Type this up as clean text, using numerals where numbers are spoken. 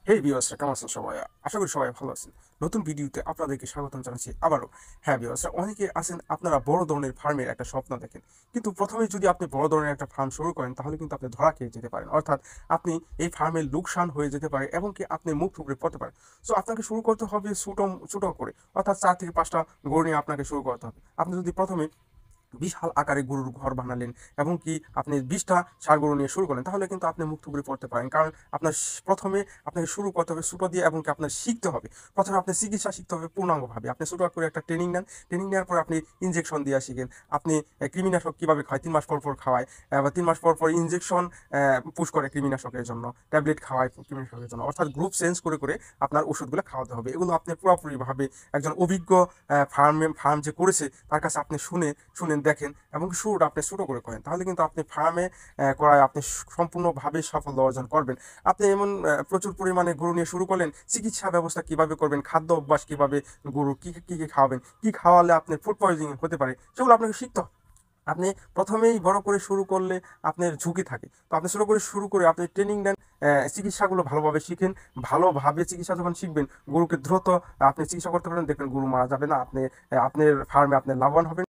হেই ভিউয়ার্সরা, কেমন আছেন সবাই? আশা করি সবাই ভালো আছেন। নতুন ভিডিওতে আপনাদেরকে স্বাগতম জানাচ্ছি আবারও। হ্যাঁ ভিউয়ার্সরা, অনেকে আছেন আপনারা বড় ধরনের ফার্মের একটা স্বপ্ন দেখেন, কিন্তু প্রথমে যদি আপনি বড় ধরনের একটা ফার্ম শুরু করেন তাহলে কিন্তু আপনি ধরা খেয়ে যেতে পারেন, অর্থাৎ আপনি এই ফার্মের লোকসান হয়ে যেতে পারে এবং কি আপনি মুখ থুবড়ে পড়তে পারেন। সো আপনাকে শুরু করতে হবে ছোটো ছোটো করে, অর্থাৎ 4 থেকে 5টা গরু নিয়ে আপনাকে শুরু করতে হবে। আপনি যদি প্রথমে বিশাল আকারে গরুর ঘর বানালেন এবং কি আপনি 20টা ষাঁড় গরু নিয়ে শুরু করেন, তাহলে কিন্তু আপনি মুখ থুবড়ে পড়তে পারেন। কারণ আপনার প্রথমে আপনাকে শুরু করতে হবে ছোটো দিয়ে এবং কি আপনার শিখতে হবে। প্রথমে আপনি চিকিৎসা শিখতে হবে পূর্ণাঙ্গভাবে। আপনি ছোটো করে একটা ট্রেনিং নেন, ট্রেনিং নেওয়ার পর আপনি ইনজেকশন দেওয়া শিখেন। আপনি কৃমিনাশক কীভাবে খায় 3 মাস পর পর খাওয়ায়, বা 3 মাস পর পর ইনজেকশন পুশ করে কৃমিনাশকের জন্য, ট্যাবলেট খাওয়ায় কৃমিনাশকের জন্য, অর্থাৎ গ্রুপ চেঞ্জ করে করে আপনার ওষুধগুলো খাওয়াতে হবে। এগুলো আপনি পুরোপুরিভাবে একজন অভিজ্ঞ ফার্ম যে করেছে তার কাছে আপনি শুনেন, দেখেন এবং শুরুটা আপনি ছোটো করে করেন, তাহলে কিন্তু আপনি ফার্মে করায় আপনি সম্পূর্ণভাবে সাফল্য অর্জন করবেন। আপনি এমন প্রচুর পরিমাণে গরু নিয়ে শুরু করলেন, চিকিৎসা ব্যবস্থা কিভাবে করবেন, খাদ্য অভ্যাস কিভাবে, গরু কী কী কী খাওয়াবেন, কী খাওয়ালে আপনার ফুড পয়জনিং হতে পারে, সেগুলো আপনাকে শিখতে হবে। আপনি প্রথমেই বড় করে শুরু করলে আপনার ঝুঁকি থাকে, তো আপনি ছোটো করে শুরু করে আপনি ট্রেনিং নেন, চিকিৎসাগুলো ভালোভাবে শিখেন। ভালোভাবে চিকিৎসা যখন শিখবেন, গরুকে দ্রুত আপনি চিকিৎসা করতে পারেন, দেখবেন গরু মারা যাবে না, আপনি আপনার ফার্মে আপনি লাভবান হবেন।